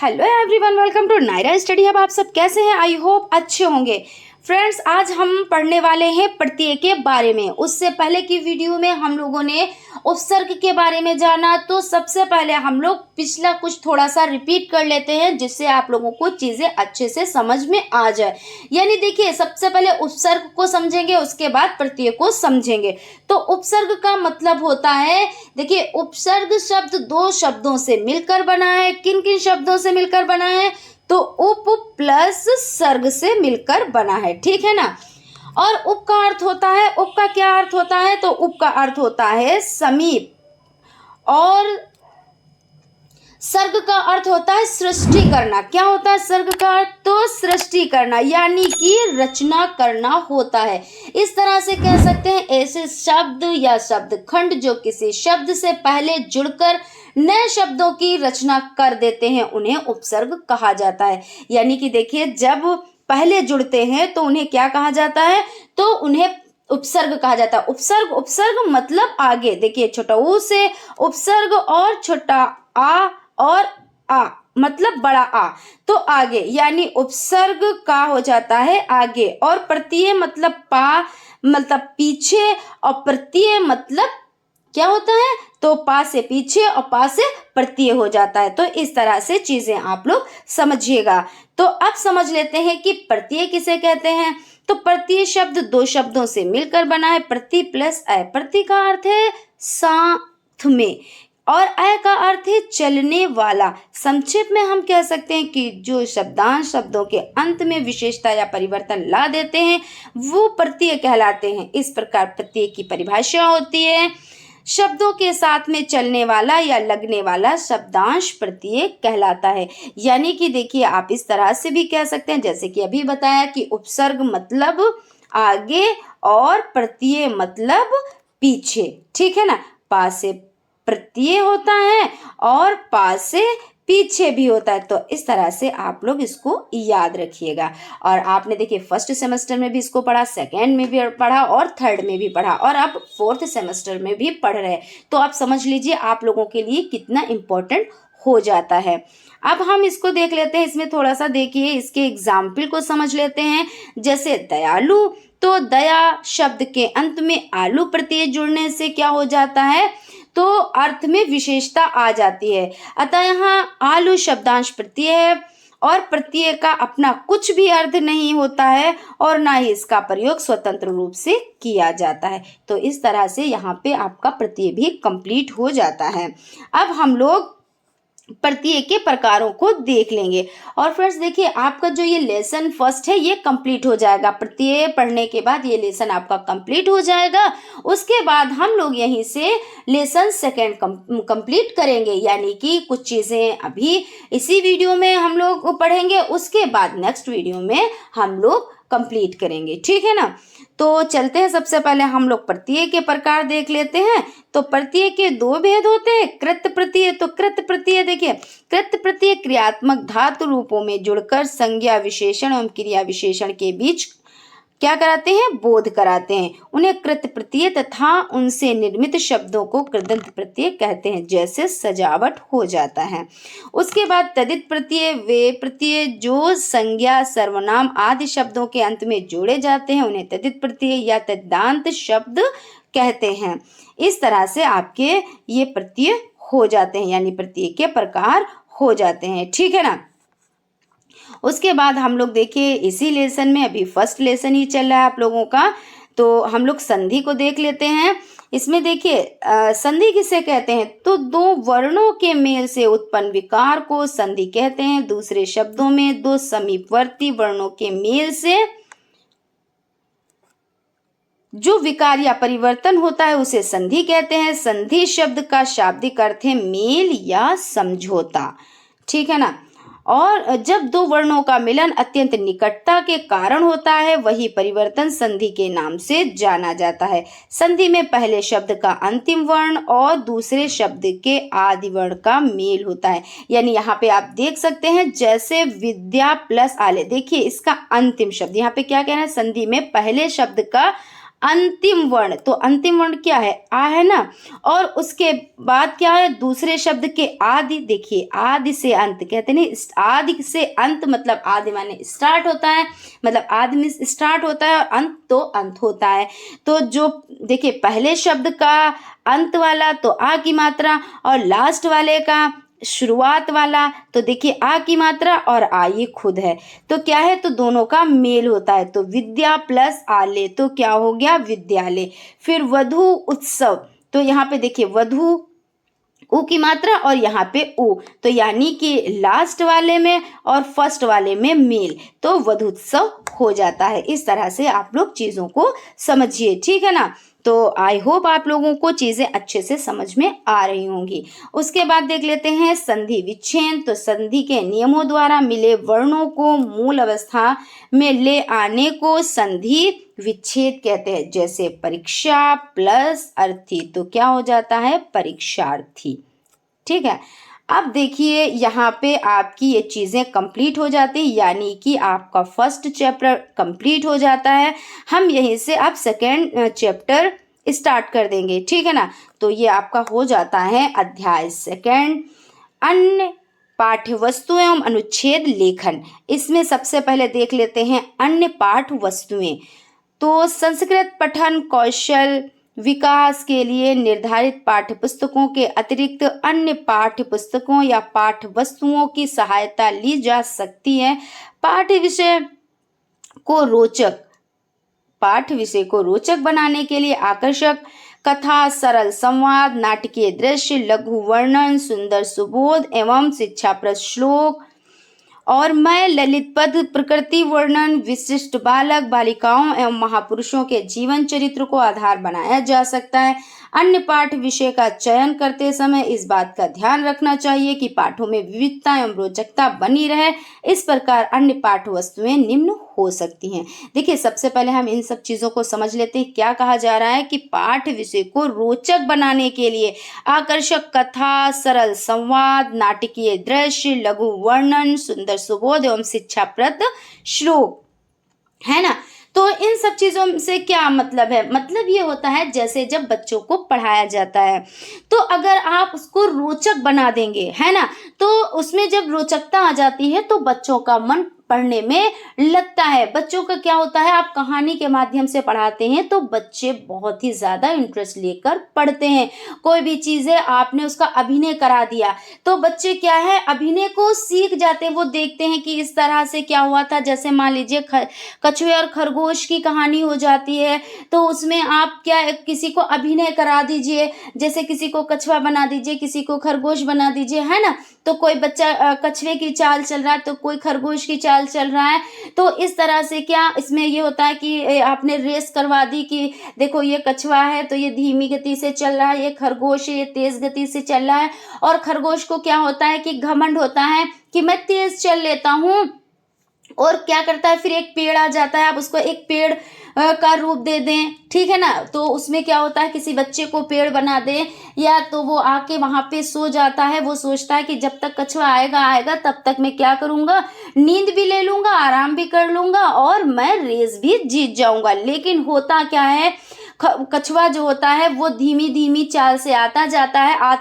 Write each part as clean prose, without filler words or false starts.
Hello everyone, welcome to Naira study hub. आप सब कैसे हैं? आई होप अच्छे होंगे। फ्रेंड्स, आज हम पढ़ने वाले हैं प्रत्यय के बारे में। उससे पहले की वीडियो में हम लोगों ने उपसर्ग के बारे में जाना, तो सबसे पहले हम लोग पिछला कुछ थोड़ा सा रिपीट कर लेते हैं जिससे आप लोगों को चीज़ें अच्छे से समझ में आ जाए। यानी देखिए, सबसे पहले उपसर्ग को समझेंगे, उसके बाद प्रत्यय को समझेंगे। तो उपसर्ग का मतलब होता है, देखिए उपसर्ग शब्द दो शब्दों से मिलकर बना है। किन किन शब्दों से मिलकर बना है? तो उप प्लस सर्ग से मिलकर बना है, ठीक है ना। और उप का अर्थ होता है, उप का क्या अर्थ होता है? तो उप का अर्थ होता है समीप, और सर्ग का अर्थ होता है सृष्टि करना। क्या होता है सर्ग का अर्थ? तो सृष्टि करना, यानी कि रचना करना होता है। इस तरह से कह सकते हैं, ऐसे शब्द या शब्द खंड जो किसी शब्द से पहले जुड़कर नए शब्दों की रचना कर देते हैं, उन्हें उपसर्ग कहा जाता है। यानी कि देखिए, जब पहले जुड़ते हैं तो उन्हें क्या कहा जाता है? तो उन्हें उपसर्ग कहा जाता है। उपसर्ग, उपसर्ग मतलब आगे। देखिए, छोटा ऊ से उपसर्ग और छोटा आ और आ मतलब बड़ा आ, तो आगे, यानी उपसर्ग का हो जाता है आगे। और प्रत्यय मतलब पा मतलब पीछे, और प्रत्यय मतलब क्या होता है? तो पा से पीछे और पा से प्रत्यय हो जाता है। तो इस तरह से चीजें आप लोग समझिएगा। तो अब समझ लेते हैं कि प्रत्यय किसे कहते हैं। तो प्रत्यय शब्द दो शब्दों से मिलकर बना है, प्रति प्लस अय। प्रति का अर्थ है साथ में, और अय का अर्थ है चलने वाला। संक्षेप में हम कह सकते हैं कि जो शब्दांश शब्दों के अंत में विशेषता या परिवर्तन ला देते हैं वो प्रत्यय कहलाते हैं। इस प्रकार प्रत्यय की परिभाषा होती है, शब्दों के साथ में चलने वाला या लगने वाला शब्दांश प्रत्यय कहलाता है। यानी कि देखिए, आप इस तरह से भी कह सकते हैं, जैसे कि अभी बताया कि उपसर्ग मतलब आगे और प्रत्यय मतलब पीछे, ठीक है ना। पा से प्रत्यय होता है और पा से पीछे भी होता है। तो इस तरह से आप लोग इसको याद रखिएगा। और आपने देखिए फर्स्ट सेमेस्टर में भी इसको पढ़ा, सेकेंड में भी पढ़ा और थर्ड में भी पढ़ा, और अब फोर्थ सेमेस्टर में भी पढ़ रहे हैं। तो आप समझ लीजिए आप लोगों के लिए कितना इम्पोर्टेंट हो जाता है। अब हम इसको देख लेते हैं, इसमें थोड़ा सा देखिए, इसके एग्जाम्पल को समझ लेते हैं। जैसे दयालु, तो दया शब्द के अंत में आलू प्रत्यय जुड़ने से क्या हो जाता है? तो अर्थ में विशेषता आ जाती है। अतः यहाँ आलू शब्दांश प्रत्यय है, और प्रत्यय का अपना कुछ भी अर्थ नहीं होता है, और ना ही इसका प्रयोग स्वतंत्र रूप से किया जाता है। तो इस तरह से यहाँ पे आपका प्रत्यय भी कंप्लीट हो जाता है। अब हम लोग प्रत्यय के प्रकारों को देख लेंगे। और फ्रेंड्स देखिए, आपका जो ये लेसन फर्स्ट है ये कंप्लीट हो जाएगा। प्रत्यय पढ़ने के बाद ये लेसन आपका कंप्लीट हो जाएगा। उसके बाद हम लोग यहीं से लेसन सेकेंड कंप्लीट करेंगे। यानी कि कुछ चीज़ें अभी इसी वीडियो में हम लोग पढ़ेंगे, उसके बाद नेक्स्ट वीडियो में हम लोग कंप्लीट करेंगे, ठीक है ना। तो चलते हैं, सबसे पहले हम लोग प्रत्यय के प्रकार देख लेते हैं। तो प्रत्यय के दो भेद होते हैं, कृत प्रत्यय। तो कृत प्रत्यय देखिए, कृत प्रत्यय क्रियात्मक धातु रूपों में जुड़कर संज्ञा विशेषण एवं क्रिया विशेषण के बीच क्या कराते हैं? बोध कराते हैं। उन्हें कृत प्रत्यय तथा उनसे निर्मित शब्दों को कृदंत प्रत्यय कहते हैं। जैसे सजावट हो जाता है। उसके बाद तदित प्रत्यय, वे प्रत्यय जो संज्ञा सर्वनाम आदि शब्दों के अंत में जोड़े जाते हैं उन्हें तदित प्रत्यय या तद्दांत शब्द कहते हैं। इस तरह से आपके ये प्रत्यय हो जाते हैं, यानी प्रत्यय के प्रकार हो जाते हैं, ठीक है ना। उसके बाद हम लोग देखिए इसी लेसन में, अभी फर्स्ट लेसन ही चल रहा है आप लोगों का, तो हम लोग संधि को देख लेते हैं। इसमें देखिए संधि किसे कहते हैं? तो दो वर्णों के मेल से उत्पन्न विकार को संधि कहते हैं। दूसरे शब्दों में दो समीपवर्ती वर्णों के मेल से जो विकार या परिवर्तन होता है उसे संधि कहते हैं। संधि शब्द का शाब्दिक अर्थ है मेल या समझौता, ठीक है ना। और जब दो वर्णों का मिलन अत्यंत निकटता के कारण होता है वही परिवर्तन संधि के नाम से जाना जाता है। संधि में पहले शब्द का अंतिम वर्ण और दूसरे शब्द के आदि वर्ण का मेल होता है। यानी यहाँ पे आप देख सकते हैं, जैसे विद्या प्लस आले, देखिए इसका अंतिम शब्द, यहाँ पे क्या कहना है? संधि में पहले शब्द का अंतिम वर्ण, तो अंतिम वर्ण क्या है, आ है ना। और उसके बाद क्या है, दूसरे शब्द के आदि, देखिए आदि से अंत कहते नहीं, आदि से अंत मतलब आदि माने स्टार्ट होता है, मतलब आदि में स्टार्ट होता है और अंत तो अंत होता है। तो जो देखिए पहले शब्द का अंत वाला तो आ की मात्रा, और लास्ट वाले का शुरुआत वाला तो देखिए आ की मात्रा और आ ये खुद है, तो क्या है, तो दोनों का मेल होता है। तो विद्या प्लस आले तो क्या हो गया, विद्यालय। फिर वधु उत्सव, तो यहाँ पे देखिए वधु उ की मात्रा और यहाँ पे उ, तो यानी कि लास्ट वाले में और फर्स्ट वाले में मेल, तो वधुत्सव हो जाता है। इस तरह से आप लोग चीज़ों को समझिए, ठीक है ना। तो आई होप आप लोगों को चीज़ें अच्छे से समझ में आ रही होंगी। उसके बाद देख लेते हैं संधि विच्छेद, तो संधि के नियमों द्वारा मिले वर्णों को मूल अवस्था में ले आने को संधि विच्छेद कहते हैं। जैसे परीक्षा प्लस अर्थी, तो क्या हो जाता है, परीक्षार्थी, ठीक है। अब देखिए यहाँ पे आपकी ये चीज़ें कंप्लीट हो जाती है, यानी कि आपका फर्स्ट चैप्टर कंप्लीट हो जाता है। हम यहीं से अब सेकेंड चैप्टर स्टार्ट कर देंगे, ठीक है ना। तो ये आपका हो जाता है अध्याय सेकेंड, अन्य पाठ्य वस्तुएं एवं अनुच्छेद लेखन। इसमें सबसे पहले देख लेते हैं अन्य पाठ्य वस्तुएं। तो संस्कृत पठन कौशल विकास के लिए निर्धारित पाठ्य पुस्तकों के अतिरिक्त अन्य पाठ्य पुस्तकों या पाठ्य वस्तुओं की सहायता ली जा सकती है। पाठ्य विषय को रोचक बनाने के लिए आकर्षक कथा, सरल संवाद, नाटकीय दृश्य, लघु वर्णन, सुंदर सुबोध एवं शिक्षाप्रद श्लोक और मैं ललित पद, प्रकृति वर्णन, विशिष्ट बालक बालिकाओं एवं महापुरुषों के जीवन चरित्र को आधार बनाया जा सकता है। अन्य पाठ विषय का चयन करते समय इस बात का ध्यान रखना चाहिए कि पाठों में विविधता एवं रोचकता बनी रहे। इस प्रकार अन्य पाठ वस्तुएं निम्न हो सकती हैं। देखिए सबसे पहले हम इन सब चीज़ों को समझ लेते हैं। क्या कहा जा रहा है कि पाठ विषय को रोचक बनाने के लिए आकर्षक कथा, सरल संवाद, नाटकीय दृश्य, लघु वर्णन, सुंदर सुबोध एवं शिक्षाप्रद श्लोक, है ना। तो इन सब चीज़ों से क्या मतलब है, मतलब ये होता है जैसे जब बच्चों को पढ़ाया जाता है तो अगर आप उसको रोचक बना देंगे, है ना, तो उसमें जब रोचकता आ जाती है तो बच्चों का मन पढ़ने में लगता है। बच्चों का क्या होता है, आप कहानी के माध्यम से पढ़ाते हैं तो बच्चे बहुत ही ज़्यादा इंटरेस्ट लेकर पढ़ते हैं। कोई भी चीज़ है आपने उसका अभिनय करा दिया तो बच्चे क्या है, अभिनय को सीख जाते हैं। वो देखते हैं कि इस तरह से क्या हुआ था, जैसे मान लीजिए कछुए और खरगोश की कहानी हो जाती है तो उसमें आप क्या किसी को अभिनय करा दीजिए, जैसे किसी को कछुआ बना दीजिए, किसी को खरगोश बना दीजिए, है ना। तो कोई बच्चा कछुए की चाल चल रहा है तो कोई खरगोश की चाल चल रहा है। तो इस तरह से क्या इसमें ये होता है कि आपने रेस करवा दी कि देखो ये कछुआ है तो ये धीमी गति से चल रहा है, ये खरगोश है ये तेज गति से चल रहा है। और खरगोश को क्या होता है कि घमंड होता है कि मैं तेज चल लेता हूँ, और क्या करता है फिर एक पेड़ आ जाता है, आप उसको एक पेड़ का रूप दे दें, ठीक है ना। तो उसमें क्या होता है, किसी बच्चे को पेड़ बना दें या तो वो आके वहां पे सो जाता है। वो सोचता है कि जब तक कछुआ आएगा तब तक मैं क्या करूंगा, नींद भी ले लूंगा, आराम भी कर लूंगा और मैं रेस भी जीत जाऊंगा। लेकिन होता क्या है, कछुआ जो होता है वो धीमी धीमी चाल से आता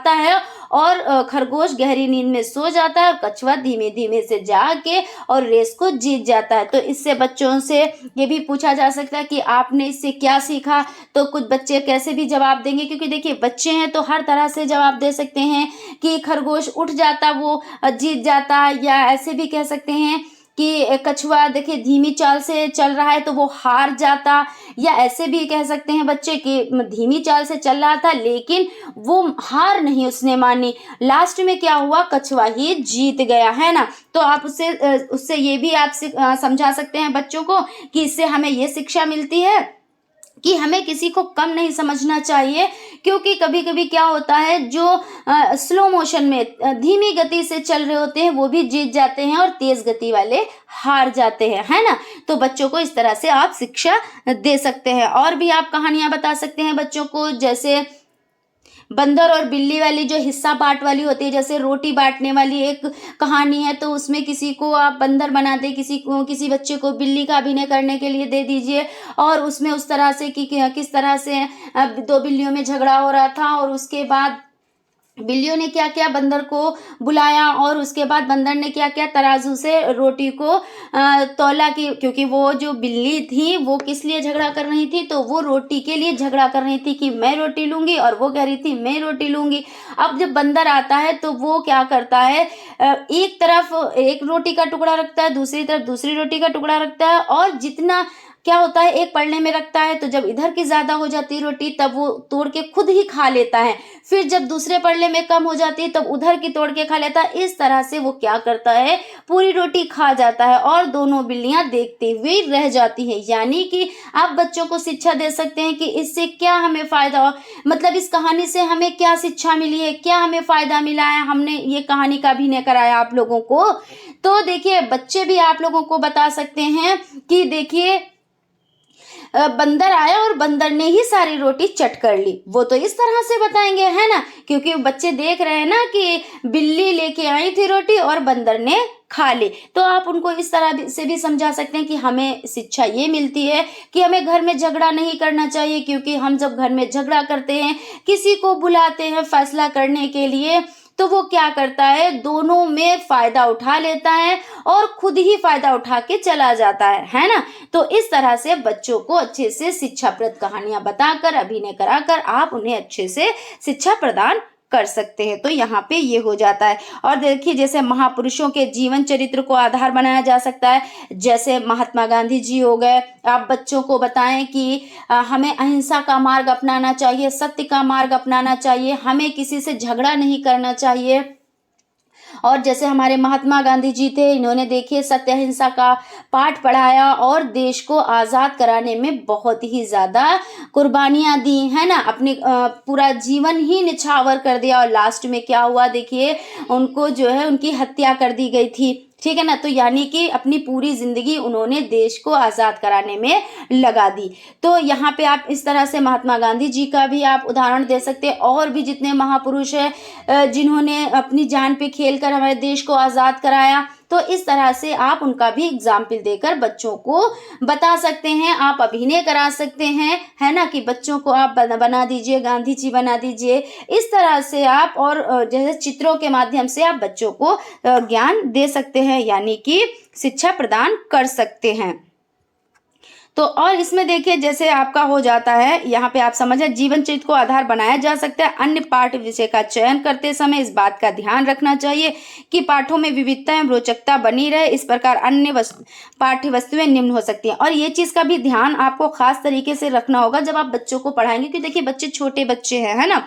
है और खरगोश गहरी नींद में सो जाता है और कछुआ धीमे धीमे से जाके और रेस को जीत जाता है। तो इससे बच्चों से ये भी पूछा जा सकता है कि आपने इससे क्या सीखा। तो कुछ बच्चे कैसे भी जवाब देंगे, क्योंकि देखिए बच्चे हैं तो हर तरह से जवाब दे सकते हैं कि खरगोश उठ जाता वो जीत जाता, या ऐसे भी कह सकते हैं कि कछुआ देखिए धीमी चाल से चल रहा है तो वो हार जाता, या ऐसे भी कह सकते हैं बच्चे कि धीमी चाल से चल रहा था लेकिन वो हार नहीं उसने मानी, लास्ट में क्या हुआ, कछुआ ही जीत गया, है ना। तो आप उससे ये भी आप समझा सकते हैं बच्चों को कि इससे हमें ये शिक्षा मिलती है कि हमें किसी को कम नहीं समझना चाहिए। क्योंकि कभी कभी क्या होता है, जो स्लो मोशन में धीमी गति से चल रहे होते हैं वो भी जीत जाते हैं और तेज गति वाले हार जाते हैं, है ना। तो बच्चों को इस तरह से आप शिक्षा दे सकते हैं। और भी आप कहानियां बता सकते हैं बच्चों को, जैसे बंदर और बिल्ली वाली जो हिस्सा बांट वाली होती है, जैसे रोटी बांटने वाली एक कहानी है, तो उसमें किसी को आप बंदर बना दे, किसी बच्चे को बिल्ली का अभिनय करने के लिए दे दीजिए, और उसमें उस तरह से कि किस तरह से दो बिल्लियों में झगड़ा हो रहा था, और उसके बाद बिल्लियों ने क्या किया, बंदर को बुलाया, और उसके बाद बंदर ने क्या किया, तराजू से रोटी को तौला, की क्योंकि वो जो बिल्ली थी वो किस लिए झगड़ा कर रही थी, तो वो रोटी के लिए झगड़ा कर रही थी कि मैं रोटी लूंगी, और वो कह रही थी मैं रोटी लूंगी। अब जब बंदर आता है तो वो क्या करता है, एक तरफ एक रोटी का टुकड़ा रखता है, दूसरी तरफ दूसरी रोटी का टुकड़ा रखता है, और जितना क्या होता है एक पलड़े में रखता है, तो जब इधर की ज्यादा हो जाती है रोटी तब वो तोड़ के खुद ही खा लेता है, फिर जब दूसरे पलड़े में कम हो जाती है तब उधर की तोड़ के खा लेता है। इस तरह से वो क्या करता है, पूरी रोटी खा जाता है, और दोनों बिल्लियां देखते हुए रह जाती है। यानी कि आप बच्चों को शिक्षा दे सकते हैं कि इससे क्या हमें फायदा हो, मतलब इस कहानी से हमें क्या शिक्षा मिली है, क्या हमें फायदा मिला है, हमने ये कहानी का अभिनय कराया आप लोगों को। तो देखिए बच्चे भी आप लोगों को बता सकते हैं कि देखिए बंदर आया और बंदर ने ही सारी रोटी चट कर ली, वो तो इस तरह से बताएंगे, है ना, क्योंकि बच्चे देख रहे हैं ना कि बिल्ली लेके आई थी रोटी और बंदर ने खा ली। तो आप उनको इस तरह से भी समझा सकते हैं कि हमें शिक्षा ये मिलती है कि हमें घर में झगड़ा नहीं करना चाहिए, क्योंकि हम जब घर में झगड़ा करते हैं, किसी को बुलाते हैं फैसला करने के लिए, तो वो क्या करता है, दोनों में फायदा उठा लेता है और खुद ही फायदा उठा के चला जाता है ना। तो इस तरह से बच्चों को अच्छे से शिक्षाप्रद कहानियां बताकर, अभिनय कराकर आप उन्हें अच्छे से शिक्षा प्रदान कर सकते हैं। तो यहाँ पे ये हो जाता है। और देखिए जैसे महापुरुषों के जीवन चरित्र को आधार बनाया जा सकता है, जैसे महात्मा गांधी जी हो गए। आप बच्चों को बताएं कि हमें अहिंसा का मार्ग अपनाना चाहिए, सत्य का मार्ग अपनाना चाहिए, हमें किसी से झगड़ा नहीं करना चाहिए। और जैसे हमारे महात्मा गांधी जी थे, इन्होंने देखिए सत्य अहिंसा का पाठ पढ़ाया और देश को आज़ाद कराने में बहुत ही ज़्यादा कुर्बानियां दी, है ना, अपनी पूरा जीवन ही निछावर कर दिया, और लास्ट में क्या हुआ देखिए, उनको जो है उनकी हत्या कर दी गई थी, ठीक है ना। तो यानी कि अपनी पूरी जिंदगी उन्होंने देश को आज़ाद कराने में लगा दी। तो यहाँ पे आप इस तरह से महात्मा गांधी जी का भी आप उदाहरण दे सकते हैं, और भी जितने महापुरुष हैं जिन्होंने अपनी जान पे खेलकर हमारे देश को आज़ाद कराया, तो इस तरह से आप उनका भी एग्जाम्पल देकर बच्चों को बता सकते हैं, आप अभिनय करा सकते हैं, है ना, कि बच्चों को आप बना दीजिए, गांधी जी बना दीजिए। इस तरह से आप, और जैसे चित्रों के माध्यम से आप बच्चों को ज्ञान दे सकते हैं, यानी कि शिक्षा प्रदान कर सकते हैं। तो और इसमें देखिए जैसे आपका हो जाता है, यहाँ पे आप समझे जीवन चरित्र को आधार बनाया जा सकता है। अन्य पाठ विषय का चयन करते समय इस बात का ध्यान रखना चाहिए कि पाठों में विविधता एवं रोचकता बनी रहे। इस प्रकार अन्य पाठ्य वस्तुएं निम्न हो सकती हैं, और ये चीज का भी ध्यान आपको खास तरीके से रखना होगा जब आप बच्चों को पढ़ाएंगे, क्योंकि देखिए बच्चे छोटे बच्चे हैं, है ना,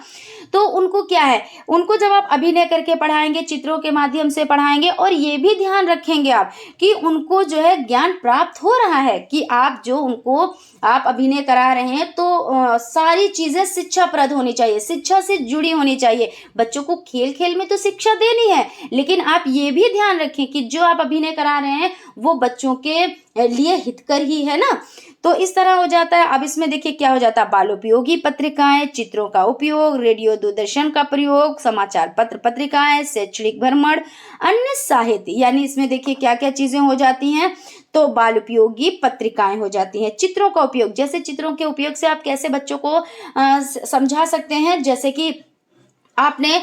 तो उनको क्या है, उनको जब आप अभिनय करके पढ़ाएंगे, चित्रों के माध्यम से पढ़ाएंगे, और ये भी ध्यान रखेंगे आप कि उनको जो है ज्ञान प्राप्त हो रहा है, कि आप जो उनको आप अभिनय करा रहे हैं तो सारी चीजें शिक्षाप्रद होनी चाहिए, शिक्षा से जुड़ी होनी चाहिए। बच्चों को खेल खेल में तो शिक्षा देनी है, लेकिन आप ये भी ध्यान रखें कि जो आप अभिनय करा रहे हैं वो बच्चों के लिए हितकर ही है ना। तो इस तरह हो जाता है। अब इसमें देखिए क्या हो जाता है, बालोपयोगी पत्रिकाएं, चित्रों का उपयोग, रेडियो दूरदर्शन का प्रयोग, समाचार पत्र पत्रिकाएं, शैक्षणिक भ्रमण, अन्य साहित्य, यानी इसमें देखिए क्या क्या चीजें हो जाती हैं, तो बाल उपयोगी पत्रिकाएं हो जाती हैं। चित्रों का उपयोग, जैसे चित्रों के उपयोग से आप कैसे बच्चों को समझा सकते हैं, जैसे कि आपने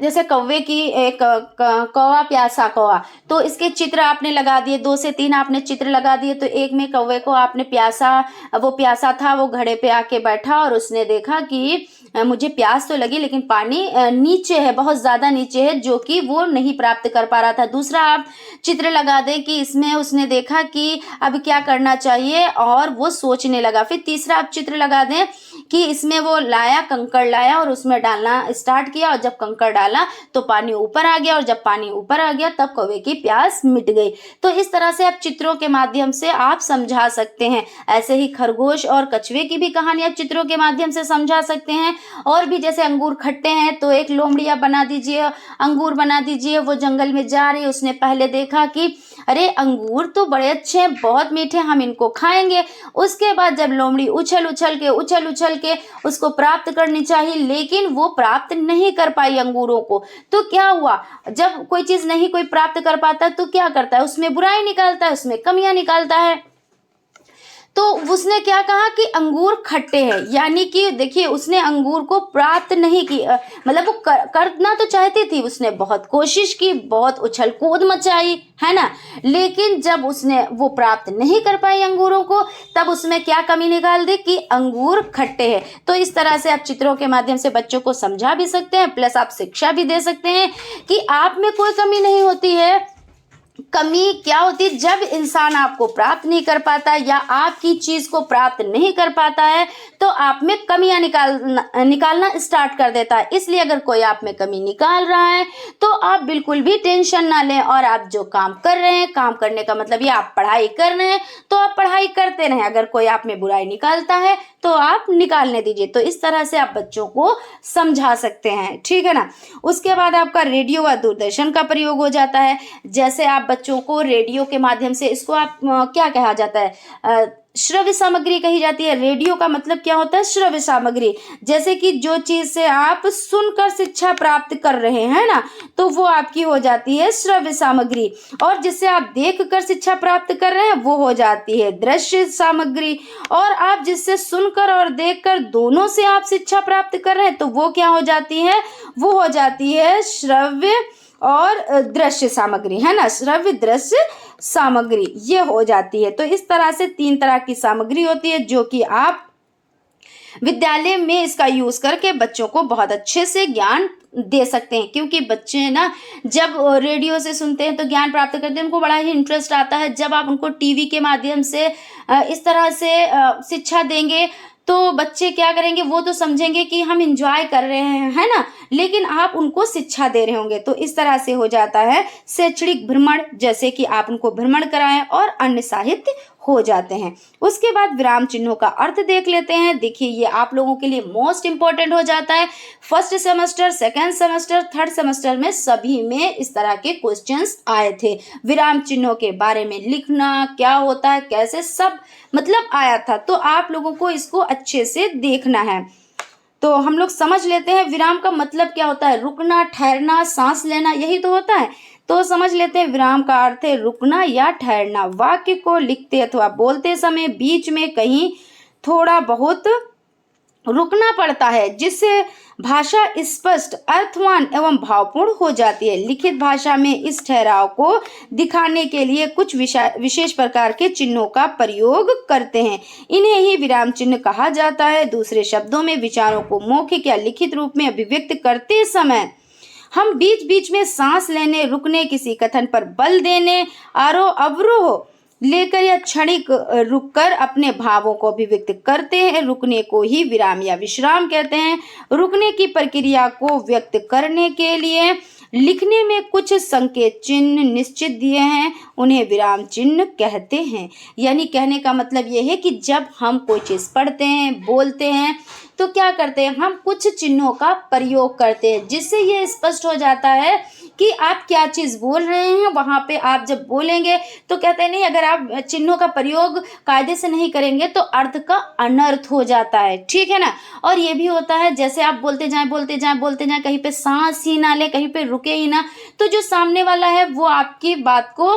जैसे कौवे की एक कौवा प्यासा कौवा, तो इसके चित्र आपने लगा दिए, 2 से 3 आपने चित्र लगा दिए। तो एक में कौवे को आपने प्यासा, वो प्यासा था, वो घड़े पे आके बैठा और उसने देखा कि मुझे प्यास तो लगी लेकिन पानी नीचे है, बहुत ज़्यादा नीचे है, जो कि वो नहीं प्राप्त कर पा रहा था। दूसरा आप चित्र लगा दें कि इसमें उसने देखा कि अब क्या करना चाहिए और वो सोचने लगा। फिर तीसरा आप चित्र लगा दें कि इसमें वो लाया, कंकड़ लाया और उसमें डालना स्टार्ट किया, और जब कंकड़ डाला तो पानी ऊपर आ गया, और जब पानी ऊपर आ गया तब कौवे की प्यास मिट गई। तो इस तरह से आप चित्रों के माध्यम से आप समझा सकते हैं। ऐसे ही खरगोश और कछुए की भी कहानी आप चित्रों के माध्यम से समझा सकते हैं। और भी जैसे अंगूर खट्टे हैं तो एक लोमड़ी आप बना दीजिए, अंगूर बना दीजिए। वो जंगल में जा रही, उसने पहले देखा कि अरे अंगूर तो बड़े अच्छे हैं, बहुत मीठे, हम इनको खाएंगे। उसके बाद जब लोमड़ी उछल उछल के उसको प्राप्त करनी चाहिए, लेकिन वो प्राप्त नहीं कर पाई अंगूरों को। तो क्या हुआ, जब कोई चीज नहीं कोई प्राप्त कर पाता तो क्या करता है, उसमें बुराई निकालता है, उसमें कमियां निकालता है। तो उसने क्या कहा कि अंगूर खट्टे हैं, यानी कि देखिए उसने अंगूर को प्राप्त नहीं की, मतलब वो करना तो चाहती थी, उसने बहुत कोशिश की, बहुत उछल कूद मचाई, है ना, लेकिन जब उसने वो प्राप्त नहीं कर पाई अंगूरों को, तब उसमें क्या कमी निकाल दी कि अंगूर खट्टे हैं। तो इस तरह से आप चित्रों के माध्यम से बच्चों को समझा भी सकते हैं, प्लस आप शिक्षा भी दे सकते हैं कि आप में कोई कमी नहीं होती है। कमी क्या होती है, जब इंसान आपको प्राप्त नहीं कर पाता या आपकी चीज को प्राप्त नहीं कर पाता है तो आप में कमियां निकालना स्टार्ट कर देता है। इसलिए अगर कोई आप में कमी निकाल रहा है तो आप बिल्कुल भी टेंशन ना लें, और आप जो काम कर रहे हैं, काम करने का मतलब ये आप पढ़ाई कर रहे हैं तो आप पढ़ाई करते रहें। अगर कोई आप में बुराई निकालता है तो आप निकालने दीजिए। तो इस तरह से आप बच्चों को समझा सकते हैं, ठीक है ना। उसके बाद आपका रेडियो व दूरदर्शन का प्रयोग हो जाता है। जैसे आप बच्चों को रेडियो के माध्यम से, इसको आप क्या कहा जाता है, श्रव्य सामग्री कही जाती है। रेडियो का मतलब क्या होता है, श्रव्य सामग्री। जैसे कि जो चीज से आप सुनकर शिक्षा प्राप्त कर रहे हैं ना, तो वो आपकी हो जाती है श्रव्य सामग्री। और जिससे आप देखकर शिक्षा प्राप्त कर रहे हैं वो हो जाती है दृश्य सामग्री। और आप जिससे सुनकर और देखकर दोनों से आप शिक्षा प्राप्त कर रहे हैं तो वो क्या हो जाती है, वो हो जाती है श्रव्य और दृश्य सामग्री, है ना, श्रव्य दृश्य सामग्री ये हो जाती है। तो इस तरह से 3 तरह की सामग्री होती है जो कि आप विद्यालय में इसका यूज करके बच्चों को बहुत अच्छे से ज्ञान दे सकते हैं। क्योंकि बच्चे ना जब रेडियो से सुनते हैं तो ज्ञान प्राप्त करते हैं, उनको बड़ा ही इंटरेस्ट आता है। जब आप उनको टीवी के माध्यम से इस तरह से शिक्षा देंगे तो बच्चे क्या करेंगे, वो तो समझेंगे कि हम एंजॉय कर रहे हैं, है ना, लेकिन आप उनको शिक्षा दे रहे होंगे। तो इस तरह से हो जाता है शैक्षणिक भ्रमण, जैसे कि आप उनको भ्रमण कराएं, और अन्य साहित्य हो जाते हैं। उसके बाद विराम चिन्हों का अर्थ देख लेते हैं। देखिए ये आप लोगों के लिए मोस्ट इंपॉर्टेंट हो जाता है। First semester, second semester, third semester में सभी में इस तरह के क्वेश्चंस आए थे। विराम चिन्हों के बारे में लिखना, क्या होता है, कैसे, सब मतलब आया था। तो आप लोगों को इसको अच्छे से देखना है। तो हम लोग समझ लेते हैं विराम का मतलब क्या होता है, रुकना, ठहरना, सांस लेना, यही तो होता है। तो समझ लेते हैं विराम का अर्थ है रुकना या ठहरना। वाक्य को लिखते अथवा बोलते समय बीच में कहीं थोड़ा बहुत रुकना पड़ता है, जिससे भाषा स्पष्ट, अर्थवान एवं भावपूर्ण हो जाती है। लिखित भाषा में इस ठहराव को दिखाने के लिए कुछ विशेष प्रकार के चिन्हों का प्रयोग करते हैं। इन्हें ही विराम चिन्ह कहा जाता है। दूसरे शब्दों में विचारों को मौखिक या लिखित रूप में अभिव्यक्त करते समय हम बीच बीच में सांस लेने, रुकने, किसी कथन पर बल देने, आरोह अवरोह लेकर या क्षणिक रुककर अपने भावों को अभिव्यक्त करते हैं। रुकने को ही विराम या विश्राम कहते हैं। रुकने की प्रक्रिया को व्यक्त करने के लिए लिखने में कुछ संकेत चिन्ह निश्चित दिए हैं, उन्हें विराम चिन्ह कहते हैं। यानी कहने का मतलब यह है कि जब हम कोई चीज़ पढ़ते हैं, बोलते हैं, तो क्या करते हैं, हम कुछ चिन्हों का प्रयोग करते हैं, जिससे ये स्पष्ट हो जाता है कि आप क्या चीज़ बोल रहे हैं। वहाँ पे आप जब बोलेंगे तो कहते हैं नहीं, अगर आप चिन्हों का प्रयोग कायदे से नहीं करेंगे तो अर्थ का अनर्थ हो जाता है, ठीक है ना। और ये भी होता है जैसे आप बोलते जाएं, कहीं पे सांस ही ना ले, कहीं पे रुके ही ना, तो जो सामने वाला है वो आपकी बात को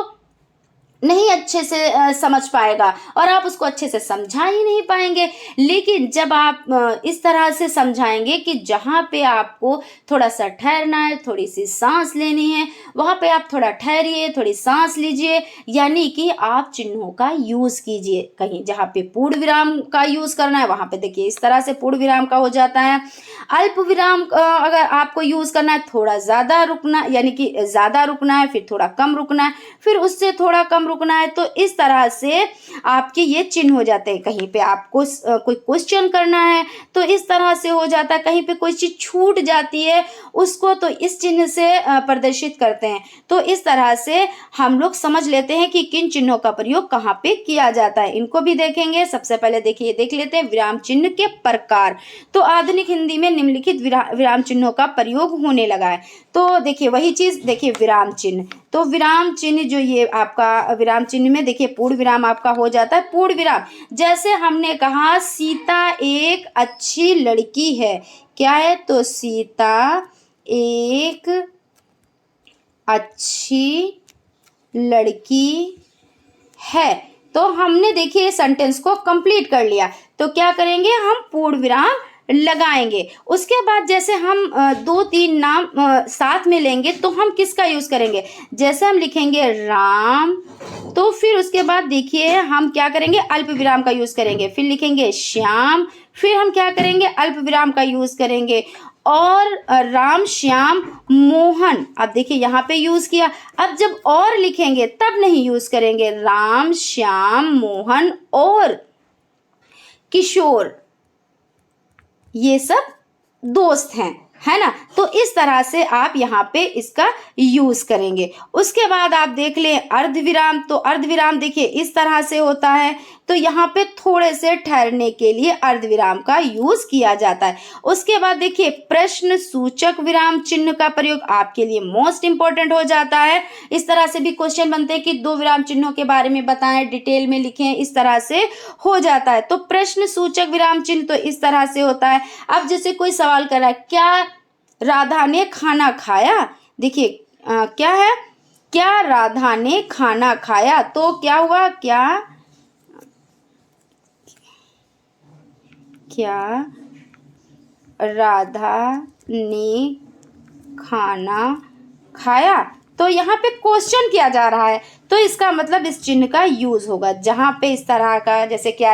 नहीं अच्छे से समझ पाएगा और आप उसको अच्छे से समझा ही नहीं पाएंगे। लेकिन जब आप इस तरह से समझाएंगे कि जहाँ पे आपको थोड़ा सा ठहरना है, थोड़ी सी सांस लेनी है, वहाँ पे आप थोड़ा ठहरिए, थोड़ी सांस लीजिए, यानी कि आप चिन्हों का यूज़ कीजिए। कहीं जहाँ पे पूर्ण विराम का यूज़ करना है वहाँ पे देखिए इस तरह से पूर्ण विराम का हो जाता है। अल्प विराम अगर आपको यूज़ करना है, थोड़ा ज़्यादा रुकना, यानी कि ज़्यादा रुकना है, फिर थोड़ा कम रुकना है, फिर उससे थोड़ा कम रुकना है तो इस तरह से आपके ये चिन्ह हो जाते हैं। कहीं पे आपको कोई क्वेश्चन करना है तो इस तरह से हो जाता है, कहीं पे कोई चीज़ छूट जाती है उसको तो इस चिन्ह से प्रदर्शित करते हैं। तो इस तरह से हम लोग समझ लेते हैं कि किन चिन्हों का प्रयोग कहाँ पे किया जाता है। इनको भी देखेंगे। सबसे पहले देखिए, देख लेते हैं विराम चिन्ह के प्रकार। तो आधुनिक हिंदी में निम्नलिखित विराम चिन्हों का प्रयोग होने लगा है। तो देखिए वही चीज, देखिए विराम चिन्ह। तो विराम चिन्ह जो ये आपका विराम चिन्ह में देखिए पूर्ण विराम आपका हो जाता है। पूर्ण विराम जैसे हमने कहा सीता एक अच्छी लड़की है। क्या है? तो सीता एक अच्छी लड़की है। तो हमने देखिए सेंटेंस को कंप्लीट कर लिया। तो क्या करेंगे? हम पूर्ण विराम लगाएंगे। उसके बाद जैसे हम 2-3 नाम साथ में लेंगे तो हम किसका यूज करेंगे? जैसे हम लिखेंगे राम, तो फिर उसके बाद देखिए हम क्या करेंगे? अल्प विराम का यूज करेंगे। फिर लिखेंगे श्याम, फिर हम क्या करेंगे? अल्प विराम का यूज करेंगे। और राम श्याम मोहन, अब देखिए यहाँ पे यूज किया। अब जब और लिखेंगे तब नहीं यूज करेंगे। राम श्याम मोहन और किशोर, ये सब दोस्त हैं, है ना। तो इस तरह से आप यहाँ पे इसका यूज करेंगे। उसके बाद आप देख लें अर्धविराम। तो अर्धविराम देखिए इस तरह से होता है। तो यहाँ पे थोड़े से ठहरने के लिए अर्धविराम का यूज किया जाता है। उसके बाद देखिए प्रश्न सूचक विराम चिन्ह का प्रयोग आपके लिए मोस्ट इंपॉर्टेंट हो जाता है। इस तरह से भी क्वेश्चन बनते हैं कि 2 विराम चिन्हों के बारे में बताएं, डिटेल में लिखें, इस तरह से हो जाता है। तो प्रश्न सूचक विराम चिन्ह तो इस तरह से होता है। अब जैसे कोई सवाल कर रहा है, क्या राधा ने खाना खाया? देखिए क्या है? क्या राधा ने खाना खाया? तो क्या हुआ? क्या राधा ने खाना खाया? तो यहाँ पे क्वेश्चन किया जा रहा है तो इसका मतलब इस चिन्ह का यूज होगा। जहाँ पे इस तरह का, जैसे क्या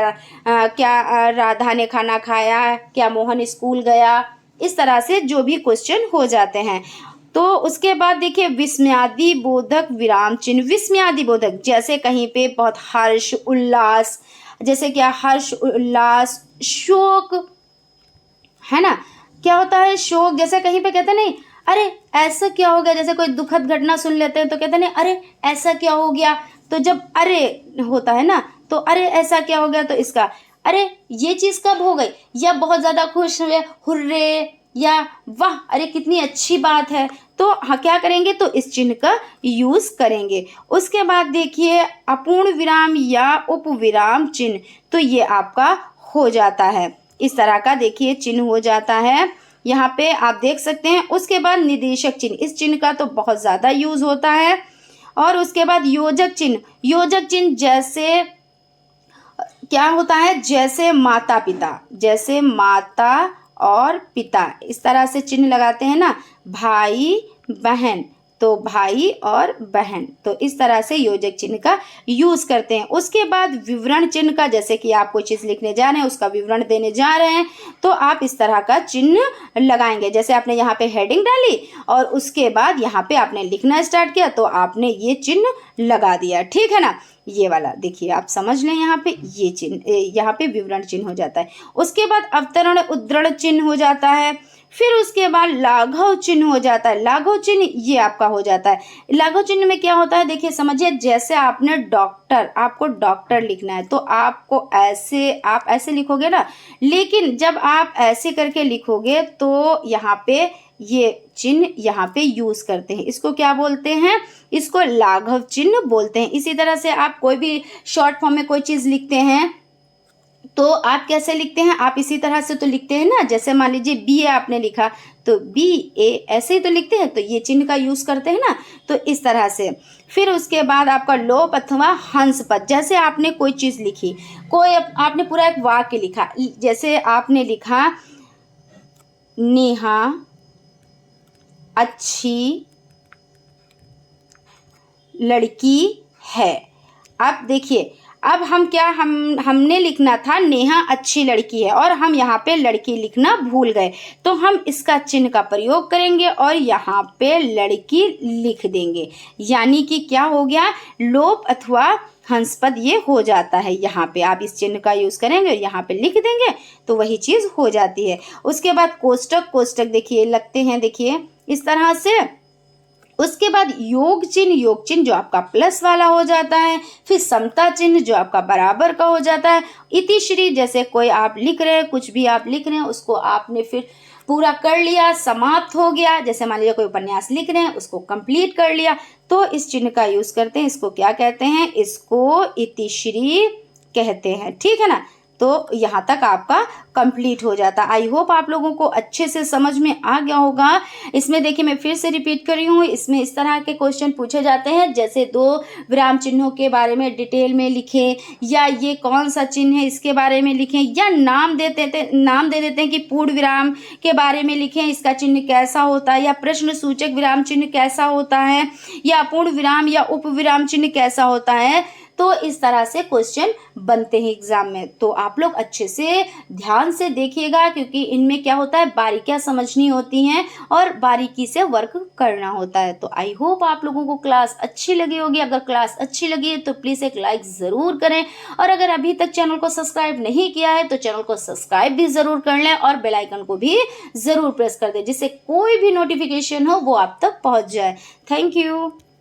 राधा ने खाना खाया, क्या मोहन स्कूल गया, इस तरह से जो भी क्वेश्चन हो जाते हैं। तो उसके बाद देखिए विस्मयादि बोधक विराम चिन्ह। विस्मयादि बोधक जैसे कहीं पे बहुत हर्ष उल्लास, जैसे क्या हर्ष उल्लास शोक, है ना। क्या होता है? शोक। जैसे कहीं पे कहते नहीं अरे ऐसा क्या हो गया, जैसे कोई दुखद घटना सुन लेते हैं तो कहते नहीं अरे ऐसा क्या हो गया। तो जब अरे होता है ना, तो अरे ऐसा क्या हो गया, तो इसका अरे ये चीज कब हो गई, या बहुत ज्यादा खुश हुए, हुर्रे, या वाह अरे कितनी अच्छी बात है। तो हाँ क्या करेंगे? तो इस चिन्ह का यूज करेंगे। उसके बाद देखिए अपूर्ण विराम या उपविराम चिन्ह। तो ये आपका हो जाता है इस तरह का, देखिए चिन्ह हो जाता है। यहाँ पे आप देख सकते हैं। उसके बाद निदेशक चिन्ह, इस चिन्ह का तो बहुत ज़्यादा यूज होता है। और उसके बाद योजक चिन्ह। योजक चिन्ह जैसे क्या होता है? जैसे माता पिता, जैसे माता और पिता, इस तरह से चिन्ह लगाते हैं ना। भाई बहन, तो भाई और बहन, तो इस तरह से योजक चिन्ह का यूज करते हैं। उसके बाद विवरण चिन्ह का, जैसे कि आप कोई चीज लिखने जा रहे हैं, उसका विवरण देने जा रहे हैं, तो आप इस तरह का चिन्ह लगाएंगे। जैसे आपने यहाँ पे हेडिंग डाली और उसके बाद यहाँ पे आपने लिखना स्टार्ट किया तो आपने ये चिन्ह लगा दिया, ठीक है ना। ये वाला देखिए आप समझ लें, यहाँ पे ये चिन्ह, यहाँ पे विवरण चिन्ह हो जाता है। उसके बाद अवतरण उद्धरण चिन्ह हो जाता है। फिर उसके बाद लाघव चिन्ह हो जाता है। लाघव चिन्ह ये आपका हो जाता है। लाघव चिन्ह में क्या होता है? देखिए समझिए, जैसे आपने डॉक्टर, आपको डॉक्टर लिखना है तो आपको ऐसे, आप ऐसे लिखोगे ना, लेकिन जब आप ऐसे करके लिखोगे तो यहाँ पे ये चिन्ह यहाँ पे यूज करते हैं। इसको क्या बोलते हैं? इसको लाघव चिन्ह बोलते हैं। इसी तरह से आप कोई भी शॉर्ट फॉर्म में कोई चीज लिखते हैं तो आप कैसे लिखते हैं? आप इसी तरह से तो लिखते हैं ना। जैसे मान लीजिए BA आपने लिखा तो BA ऐसे ही तो लिखते हैं, तो ये चिन्ह का यूज करते हैं ना, तो इस तरह से। फिर उसके बाद आपका लोप अथवा हंस पद, जैसे आपने कोई चीज लिखी, कोई आपने पूरा एक वाक्य लिखा, जैसे आपने लिखा नेहा अच्छी लड़की है। अब देखिए अब हम क्या हमने लिखना था नेहा अच्छी लड़की है और हम यहाँ पे लड़की लिखना भूल गए, तो हम इसका चिन्ह का प्रयोग करेंगे और यहाँ पे लड़की लिख देंगे। यानी कि क्या हो गया, लोप अथवा हंसपद ये हो जाता है। यहाँ पे आप इस चिन्ह का यूज करेंगे और यहाँ पे लिख देंगे तो वही चीज हो जाती है। उसके बाद कोष्टक देखिए लगते हैं, देखिए इस तरह से। उसके बाद योग चिन्ह जो आपका प्लस वाला हो जाता है, फिर समता चिन्ह जो आपका बराबर का हो जाता है। इतिश्री जैसे कोई आप लिख रहे हैं, कुछ भी आप लिख रहे हैं उसको आपने फिर पूरा कर लिया, समाप्त हो गया। जैसे मान लीजिए कोई उपन्यास लिख रहे हैं, उसको कंप्लीट कर लिया, तो इस चिन्ह का यूज करते हैं। इसको क्या कहते हैं, इसको इतिश्री कहते हैं, ठीक है ना। तो यहाँ तक आपका कंप्लीट हो जाता। आई होप आप लोगों को अच्छे से समझ में आ गया होगा। इसमें देखिए मैं फिर से रिपीट कर रही हूँ, इसमें इस तरह के क्वेश्चन पूछे जाते हैं, जैसे 2 विराम चिन्हों के बारे में डिटेल में लिखें, या ये कौन सा चिन्ह है इसके बारे में लिखें, या नाम दे देते हैं कि पूर्ण विराम के बारे में लिखें, इसका चिन्ह कैसा होता है, या प्रश्न सूचक विराम चिन्ह कैसा होता है, या पूर्ण विराम या उप विराम चिन्ह कैसा होता है। तो इस तरह से क्वेश्चन बनते हैं एग्जाम में। तो आप लोग अच्छे से ध्यान से देखिएगा, क्योंकि इनमें क्या होता है, बारीकियां समझनी होती हैं और बारीकी से वर्क करना होता है। तो आई होप आप लोगों को क्लास अच्छी लगी होगी। अगर क्लास अच्छी लगी है तो प्लीज एक लाइक जरूर करें, और अगर अभी तक चैनल को सब्सक्राइब नहीं किया है तो चैनल को सब्सक्राइब भी जरूर कर लें और बेल आइकन को भी जरूर प्रेस कर दें, जिससे कोई भी नोटिफिकेशन हो वो आप तक पहुंच जाए। Thank you.